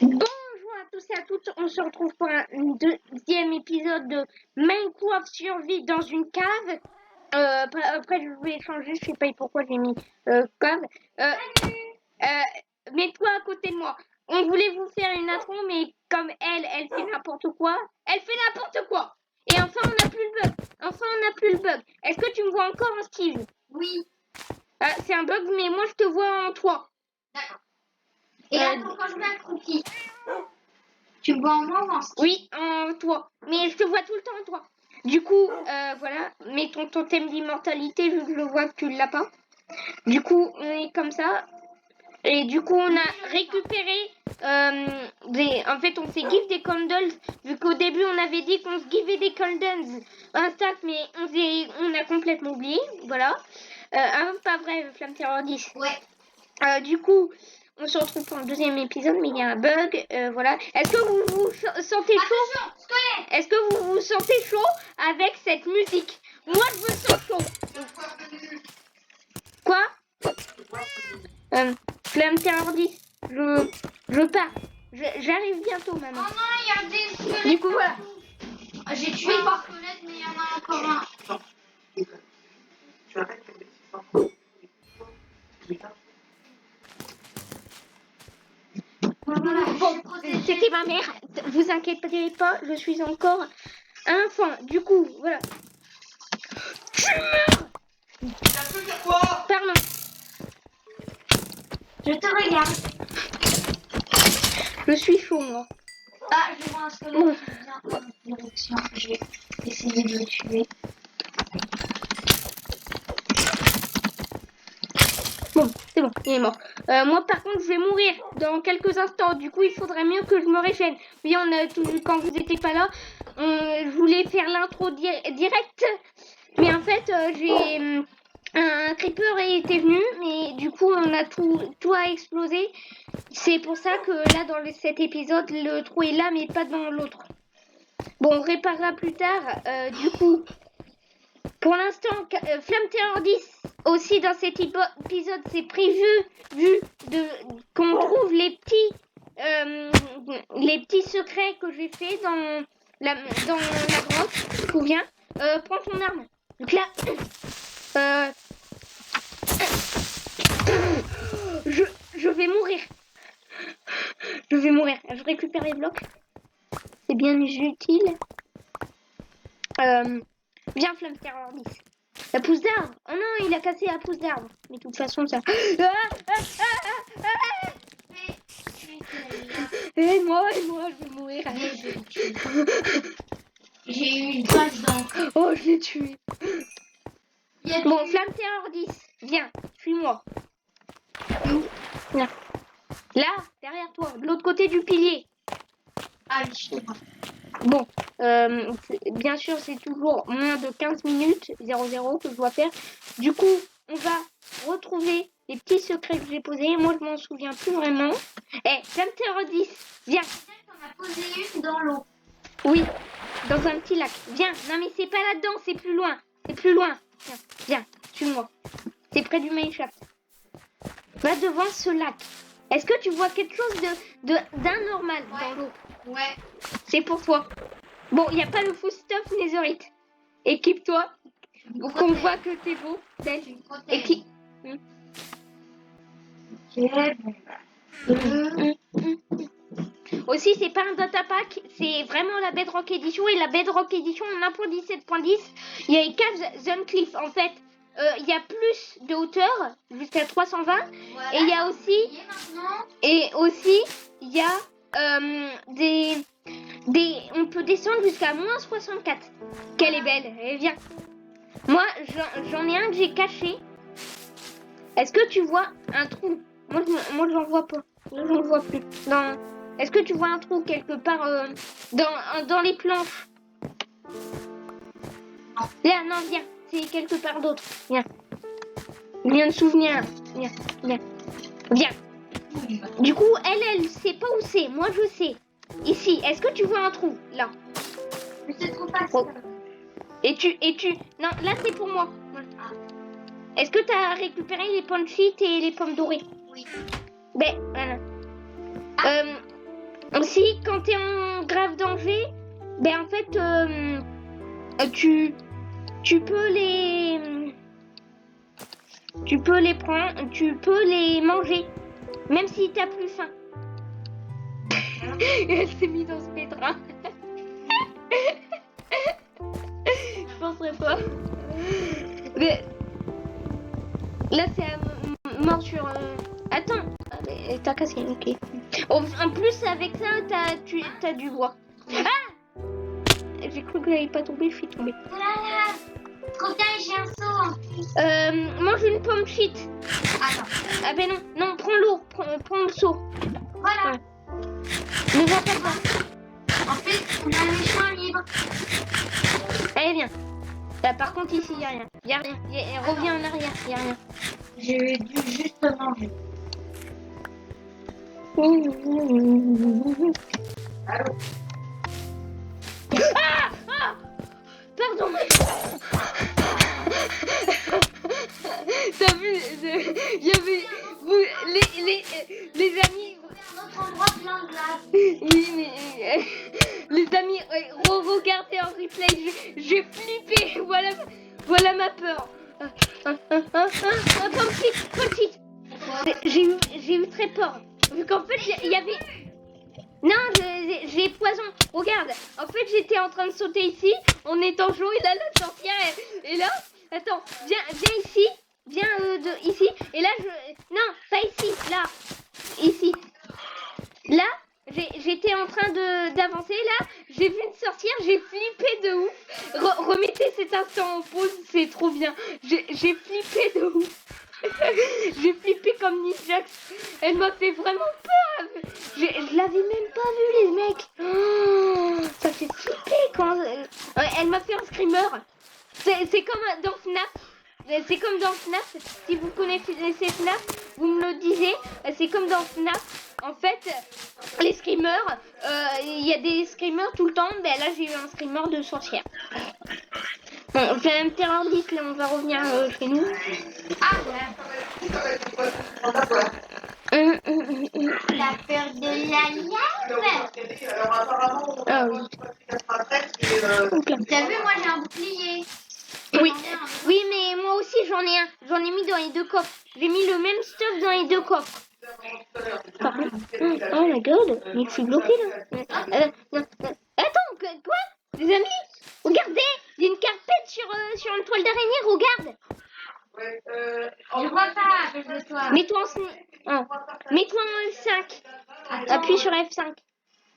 Bonjour à tous et à toutes, on se retrouve pour un deuxième épisode de Minecraft survie dans une cave. Après je vais changer, je sais pas pourquoi j'ai mis cave. Mets-toi à côté de moi. On voulait vous faire une intro, mais comme elle fait n'importe quoi. Elle fait n'importe quoi. Et enfin on n'a plus le bug. Est-ce que tu me vois encore en Steve? Oui. C'est un bug, mais moi je te vois en toi. D'accord. Et attends, quand je mets un croquis, tu me vois en moi ou en Steve? Oui, en toi. Mais je te vois tout le temps en toi. Du coup, voilà, mets ton totem d'immortalité vu que je vois que tu l'as pas. Du coup, on est comme ça. Et du coup, on a récupéré en fait, on s'est give des candles. Vu qu'au début, on avait dit qu'on se givait des candles intact, mais on a complètement oublié. Voilà. Pas vrai, Flamme Terror 10. Ouais. Du coup, on se retrouve pour le deuxième épisode, mais il y a un bug. Voilà. Est-ce que vous vous sentez chaud? Attention, scolaire. Est-ce que vous vous sentez chaud avec cette musique? Moi, je me sens chaud. Quoi? Flamme Terror 10. Je pars. J'arrive bientôt, Oh maman. non, il y a des squelettes. Du coup, voilà. Ah, j'ai tué un squelette, mais il y en a encore un. Voilà, Bon, c'était ma mère. Vous inquiétez pas, je suis encore un enfant. Du coup, voilà. Tu meurs. Pardon. Je te regarde. Je suis chaud, moi. Ah, je vois un squelette qui vient dans notre direction. Je vais essayer de le tuer. Bon, c'est bon, il est mort. Moi, par contre, je vais mourir dans quelques instants. Du coup, il faudrait mieux que je me régène. Oui, quand vous n'étiez pas là, je voulais faire l'intro direct. Mais en fait, un creeper était venu. Et du coup, on a tout a explosé. C'est pour ça que là, dans cet épisode, le trou est là, mais pas dans l'autre. Bon, on réparera plus tard. Du coup, pour l'instant, Flamme Terror 10 aussi dans cet épisode, c'est prévu vu qu'on trouve les petits secrets que j'ai fait dans la grotte. Tu te souviens? Prends ton arme. Donc là, je vais mourir. Je vais mourir. Je récupère les blocs. C'est bien utile. Viens, Flamme Terror 10. La pousse d'arbre. Oh non, il a cassé la pousse d'arbre. Mais de toute façon, ça... Et moi, je vais mourir. J'ai eu une tache d'encre. Oh, je l'ai tué. Bon, Flamme Terror 10. Viens, suis-moi. Viens. Là, derrière toi, de l'autre côté du pilier. Ah oui, je te vois. Bon, bien sûr, c'est toujours moins de 15 minutes, 00 que je dois faire. Du coup, on va retrouver les petits secrets que j'ai posés. Moi, je m'en souviens plus vraiment. Eh, Flamme Terror 10, viens. On a posé une dans l'eau. Oui, dans un petit lac. Viens. Non, mais c'est pas là-dedans, c'est plus loin. C'est plus loin. Viens, suis-moi. C'est près du Minecraft. Va devant ce lac. Est-ce que tu vois quelque chose d'anormal dans l'eau? Ouais. C'est pour toi. Bon, il n'y a pas le faux stuff Netherite. Équipe-toi. Qu'on voit que t'es beau. Et qui... Aussi, c'est pas un data pack, c'est vraiment la Bedrock Edition. Et la Bedrock Edition en 1.17.10, il y a les caves Zone Cliff. En fait, il y a plus de hauteur, jusqu'à 320. Voilà, et il y a aussi... il y a on peut descendre jusqu'à moins 64. Quelle est belle. Et viens. Moi, j'en ai un que j'ai caché. Est-ce que tu vois un trou? Moi, j'en vois pas. Moi, j'en vois plus. Est-ce que tu vois un trou quelque part dans les planches? Là, non, viens. C'est quelque part d'autre. Viens. Viens de souvenir. Viens. Du coup, elle sait pas où c'est. Moi, je sais. Ici. Est-ce que tu vois un trou? Là. Mais c'est trop facile. Oh. Et tu... Non, là, c'est pour moi. Est-ce que tu as récupéré les pommes cheats et les pommes dorées? Oui. Ben, voilà. aussi, quand t'es en grave danger, ben en fait, tu peux les prendre, tu peux les manger, même si t'as plus faim. Elle s'est mise dans ce pétrin. Je penserais pas. Mais là, c'est à mort sur. Attends, t'as cassé, ok. En plus, avec ça, t'as du bois. Ah! J'ai cru que j'allais pas tomber, je suis tombée. Voilà. Trop bien, j'ai un seau en plus. Mange une pomme shit. Attends. Ah ben non, prends l'eau, prends le seau. Voilà. Ouais. Ne va pas voir. En plus, on a un méchant libre. Allez, viens. Là, par contre, ici, il n'y a rien. Il n'y a rien. Reviens en arrière, il n'y a rien. J'ai dû juste manger. Allô? Ah! Pardon. T'as vu, il y avait les amis. Un autre endroit plein de glace. Oui, mais les amis, regardez en replay, j'ai flippé. Voilà ma peur. Pomme shit. J'ai eu très peur. Vu qu'en fait, il y avait. Non, j'ai poison. Regarde, en fait, j'étais en train de sauter ici. On est en jour, et là, la sorcière, et là, attends, viens ici. Viens ici. Et là, non, pas ici, là. Ici. Là, j'étais en train d'avancer. Là, j'ai vu une sorcière, j'ai flippé de ouf. Remettez cet instant en pause, c'est trop bien. J'ai flippé de ouf. J'ai flippé comme Nijax. Elle m'a fait vraiment peur. Je l'avais même pas vu, les mecs. Oh, ça fait flipper quand. Elle m'a fait un screamer. C'est comme dans FNAF. C'est comme dans FNAF. Si vous connaissez FNAF, vous me le disiez. C'est comme dans FNAF. En fait, les screamers, il y a des screamers tout le temps. Ben là, j'ai eu un screamer de sorcière. Bon, j'ai un terreur 10, là, on va revenir chez nous. Ah, la peur de la lave. Ah oui. T'as vu, moi j'ai un bouclier. Oui, mais moi aussi j'en ai un. J'en ai mis dans les deux coffres. J'ai mis le même stuff dans les deux coffres. Par contre, oh my god, mais je suis bloquée là. Attends, quoi? Les amis, regardez, il y a une carpette sur une toile d'araignée, regarde. Je vois pas à cause de toi. Mets-toi Mets-toi en F5. Appuie sur F5.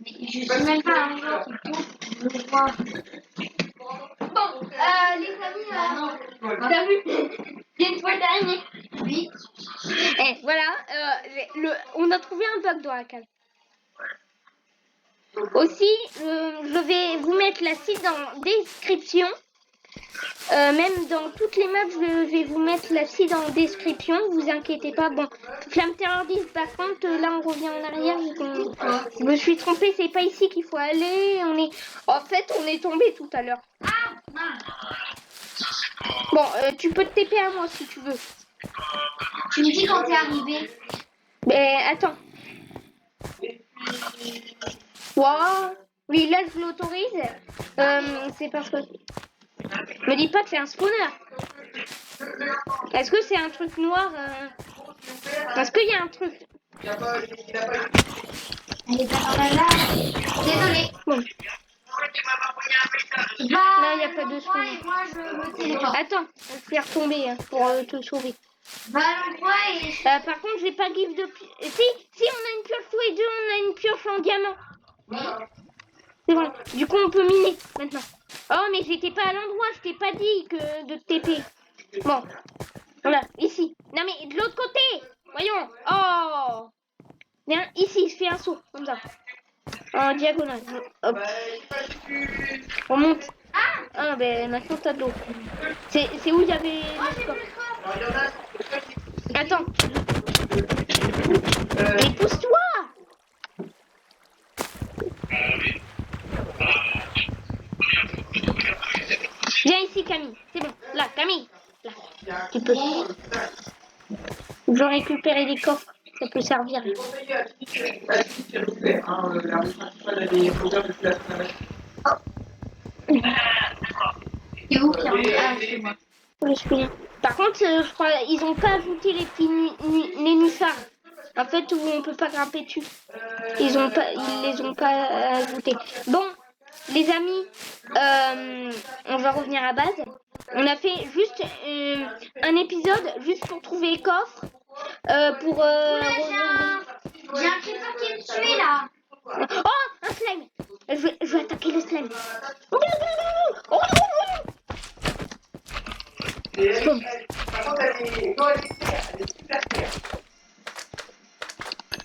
Mais je suis même pas un jour. Je vois. Bon, les amis, t'as vu? Il y a une toile d'araignée. Oui. Et voilà, on a trouvé un bug dans la cave. Aussi, je vais vous mettre la site dans la description. Même dans toutes les maps, je vais vous mettre la site dans la description. Vous inquiétez pas. Bon, Flamme Terror 10, par contre, là on revient en arrière. Je me suis trompée, c'est pas ici qu'il faut aller. En fait, on est tombé tout à l'heure. Bon, tu peux te TP à moi si tu veux. Tu me dis quand t'es arrivé. Mais attends. Wow. Oui, là je l'autorise. C'est parce que. Me dis pas que c'est un spawner. Est-ce que c'est un truc noir Parce qu'il y a un truc. Elle est pas dans la lave. Désolée. Bon. Là, il n'y a pas de spawner. Et moi, je me téléporte. Attends, je vais faire tomber pour te sauver. Va à l'endroit et... Par contre, j'ai pas gif de... Si, on a une pioche tous les deux, on a une pioche en diamant. C'est bon. Du coup, on peut miner maintenant. Oh, mais j'étais pas à l'endroit, je t'ai pas dit de TP. Bon, voilà, ici. Non, mais de l'autre côté. Voyons. Oh. Viens, ici, je fais un saut, comme ça. En diagonale. Hop. On monte. Ah, ben maintenant t'as de l'eau. C'est où il y avait le score. Attends. Mais pousse-toi. Viens ici, Camille. C'est bon. Là, Camille. Là. Tu peux. Je vais récupérer les coffres. Ça peut servir. C'est où qui rentre? Ah, c'est moi. Je suis- Par contre, je crois ils ont pas ajouté les petits nénuphars. En fait, où on peut pas grimper dessus. Ils les ont pas ajoutés. Bon, les amis, on va revenir à base. On a fait juste un épisode juste pour trouver les coffres. Pour J'ai un creeper qui me suit là. Oh, un slime. Je vais attaquer le slime. Boum.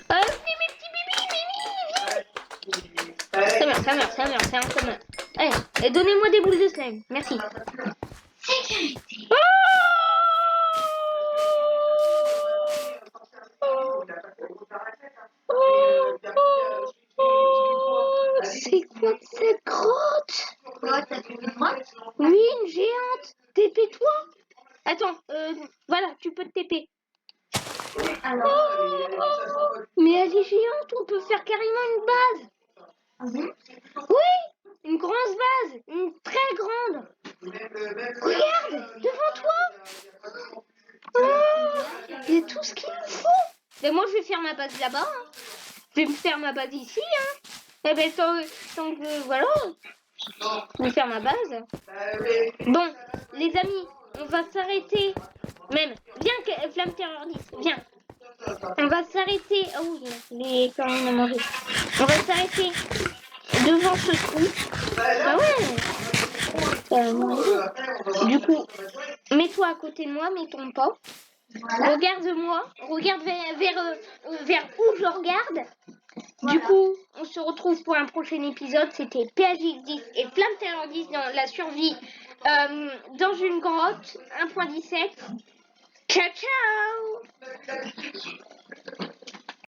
Venez mes petits bébés, Mimi, ça meurt. Allez, et donnez-moi des boules de slime, merci. Sécurité. C'est quoi cette grotte? Quoi, t'as fait une grotte? Oui, une géante. TP-toi. Attends, voilà, tu peux te TP. Alors. Mais elle est géante, on peut faire carrément une base. Ah bon? Oui, une grosse base, une très grande. Regarde, devant toi. Il y a tout ce qu'il nous faut. Mais moi, je vais faire ma base là-bas. Hein. Je vais me faire ma base ici. Hein. Et ben, tant que voilà, je vais faire ma base. Bon, les amis, on va s'arrêter. Même, viens, Flamme Terror 10, viens. On va s'arrêter. Oh oui, il est quand même à manger. On va s'arrêter devant ce trou. Ah ouais. Du coup, mets-toi à côté de moi, mais tombe pas. Voilà. Regarde-moi, regarde vers où je regarde. Du coup, on se retrouve pour un prochain épisode. C'était PHX10 et Flamme Terror 10 dans la survie dans une grotte 1.17. Ciao, ciao!